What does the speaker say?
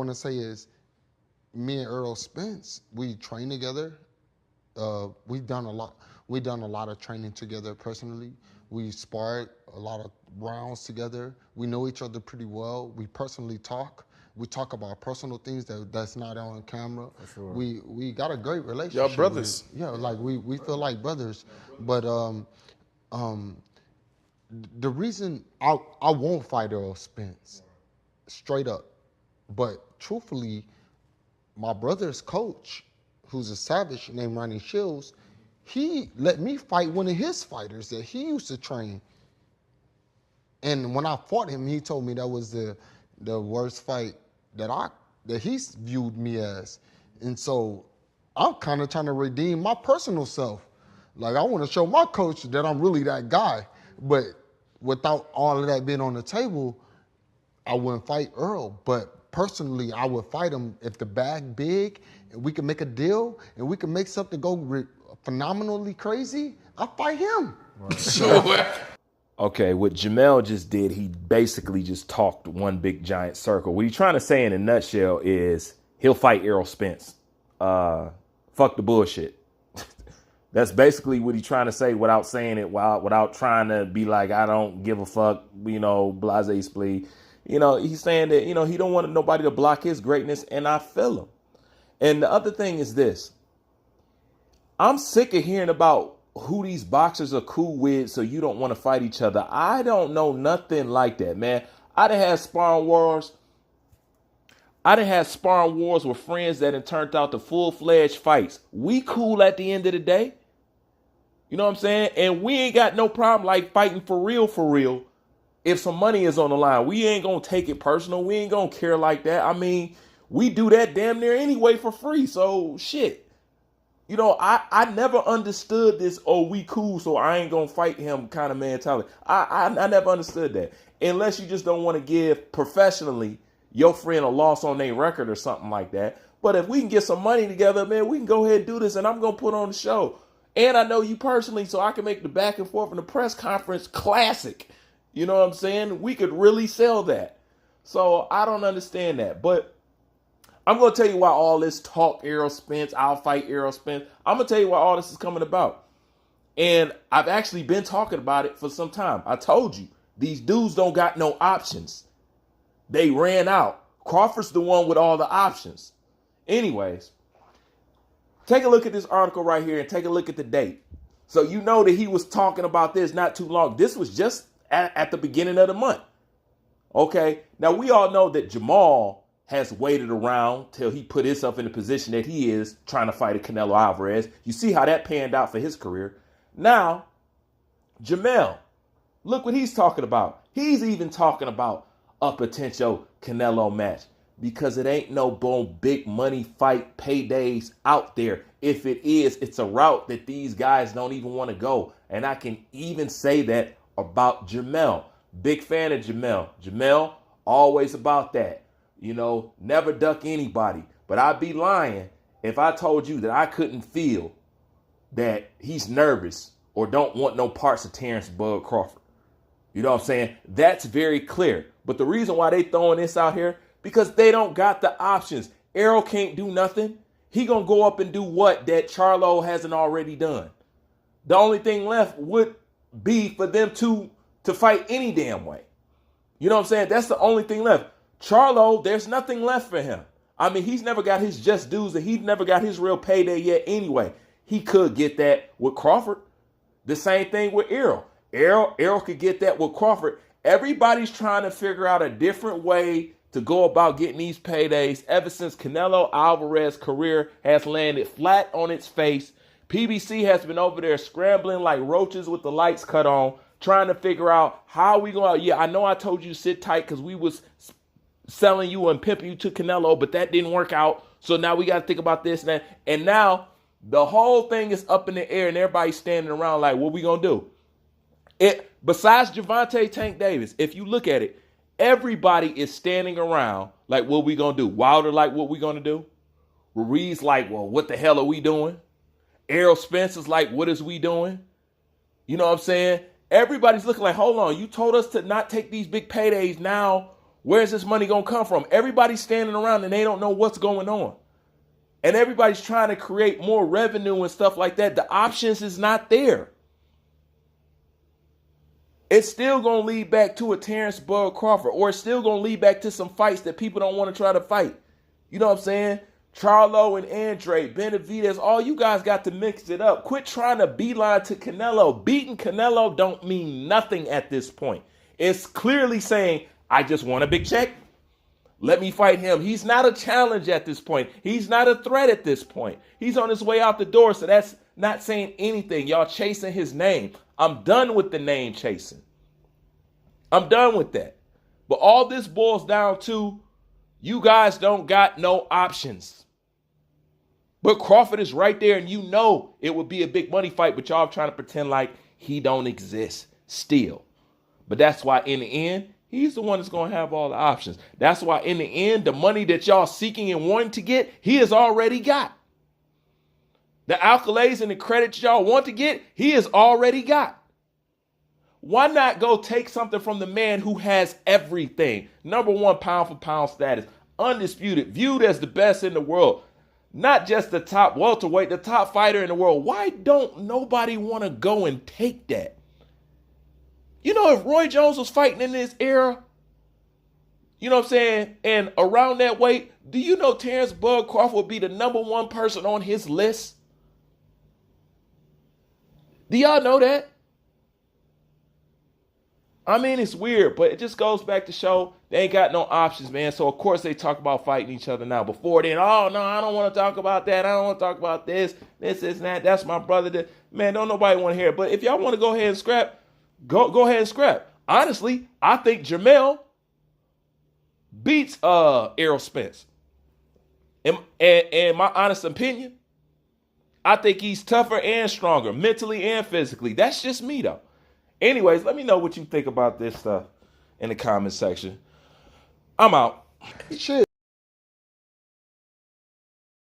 want to say is, me and Earl Spence, we train together. We've done a lot. We've done a lot of training together personally. We sparred a lot of rounds together. We know each other pretty well. We personally talk. We talk about personal things that's not on camera. For sure. We got a great relationship. Y'all brothers. Like we feel like brothers. But the reason I won't fight Earl Spence, straight up. But truthfully, my brother's coach, who's a savage named Ronnie Shields, he let me fight one of his fighters that he used to train. And when I fought him, he told me that was the worst fight that he's viewed me as. And so I'm kind of trying to redeem my personal self. Like, I want to show my coach that I'm really that guy. But without all of that being on the table, I wouldn't fight Earl. But personally, I would fight him if the bag big and we can make a deal and we can make something go phenomenally crazy. I'll fight him. Right. Okay, what Jermell just did, he basically just talked one big giant circle. What he's trying to say in a nutshell is he'll fight Errol Spence. Fuck the bullshit. That's basically what he's trying to say without saying it, without trying to be like, I don't give a fuck, blase splee. He's saying that, he don't want nobody to block his greatness, and I feel him. And the other thing is this. I'm sick of hearing about who these boxers are cool with, so you don't want to fight each other. I don't know nothing like that, man. I done had sparring wars. With friends that had turned out to full-fledged fights. We cool at the end of the day. You know what I'm saying? And we ain't got no problem like fighting for real. If some money is on the line, we ain't going to take it personal. We ain't going to care like that. I mean, we do that damn near anyway for free. So shit. I never understood this, we cool, so I ain't going to fight him kind of mentality. I never understood that. Unless you just don't want to give professionally your friend a loss on their record or something like that. But if we can get some money together, man, we can go ahead and do this, and I'm going to put on the show. And I know you personally, so I can make the back and forth in the press conference classic. You know what I'm saying? We could really sell that. So I don't understand that. But I'm going to tell you why all this talk, Errol Spence, I'll fight Errol Spence. I'm going to tell you why all this is coming about. And I've actually been talking about it for some time. I told you, these dudes don't got no options. They ran out. Crawford's the one with all the options. Anyways, take a look at this article right here and take a look at the date. So you know that he was talking about this not too long. This was just at the beginning of the month. Okay, now we all know that Jermell has waited around till he put himself in the position that he is trying to fight a Canelo Alvarez. You see how that panned out for his career. Now, Jermell, look what he's talking about. He's even talking about a potential Canelo match because it ain't no big money fight paydays out there. If it is, it's a route that these guys don't even want to go. And I can even say that about Jermell. Big fan of Jermell. Jermell, always about that. Never duck anybody. But I'd be lying if I told you that I couldn't feel that he's nervous or don't want no parts of Terrence Bud Crawford. You know what I'm saying? That's very clear. But the reason why they throwing this out here, because they don't got the options. Eroll can't do nothing. He gonna go up and do what that Charlo hasn't already done. The only thing left would be for them to fight any damn way. You know what I'm saying? That's the only thing left. Charlo, there's nothing left for him. I mean, he's never got his just dues and he's never got his real payday yet anyway. He could get that with Crawford. The same thing with Eroll. Eroll could get that with Crawford. Everybody's trying to figure out a different way to go about getting these paydays ever since Canelo Alvarez's career has landed flat on its face. PBC has been over there scrambling like roaches with the lights cut on, trying to figure out how we going to, yeah, I know I told you to sit tight because we was selling you and pimping you to Canelo, but that didn't work out. So now we got to think about this and that. And now the whole thing is up in the air and everybody's standing around like, what we going to do? Besides Gervonta Tank Davis, if you look at it, everybody is standing around like, what we going to do? Wilder like, what we going to do? Ruiz like, well, what the hell are we doing? Errol Spence is like, what is we doing? You know what I'm saying? Everybody's looking like, hold on, you told us to not take these big paydays. Now, Where's this money going to come from? Everybody's standing around and they don't know what's going on. And everybody's trying to create more revenue and stuff like that. The options is not there. It's still going to lead back to a Terrence Bud Crawford, or it's still going to lead back to some fights that people don't want to try to fight. You know what I'm saying? Charlo and Andre, Benavidez, all you guys got to mix it up. Quit trying to beeline to Canelo. Beating Canelo don't mean nothing at this point. It's clearly saying, I just want a big check. Let me fight him. He's not a challenge at this point. He's not a threat at this point. He's on his way out the door, so that's not saying anything. Y'all chasing his name. I'm done with the name chasing. I'm done with that. But all this boils down to, you guys don't got no options. But Crawford is right there, and you know it would be a big money fight, but y'all trying to pretend like he don't exist still. But that's why in the end, he's the one that's going to have all the options. That's why in the end, the money that y'all seeking and wanting to get, he has already got. The accolades and the credits y'all want to get, he has already got. Why not go take something from the man who has everything? Number one pound for pound status, undisputed, viewed as the best in the world. Not just the top welterweight, the top fighter in the world. Why don't nobody want to go and take that? You know, if Roy Jones was fighting in this era, you know what I'm saying, and around that weight, do you know Terrence Bud Crawford would be the number one person on his list? Do y'all know that? I mean, it's weird, but it just goes back to show they ain't got no options, man. So, of course, they talk about fighting each other now. Before then, oh, no, I don't want to talk about that. I don't want to talk about this, and that. That's my brother. Man, don't nobody want to hear it. But if y'all want to go ahead and scrap, go ahead and scrap. Honestly, I think Jermell beats Errol Spence. In my honest opinion, I think he's tougher and stronger, mentally and physically. That's just me, though. Anyways, let me know what you think about this stuff in the comment section. I'm out. Shit.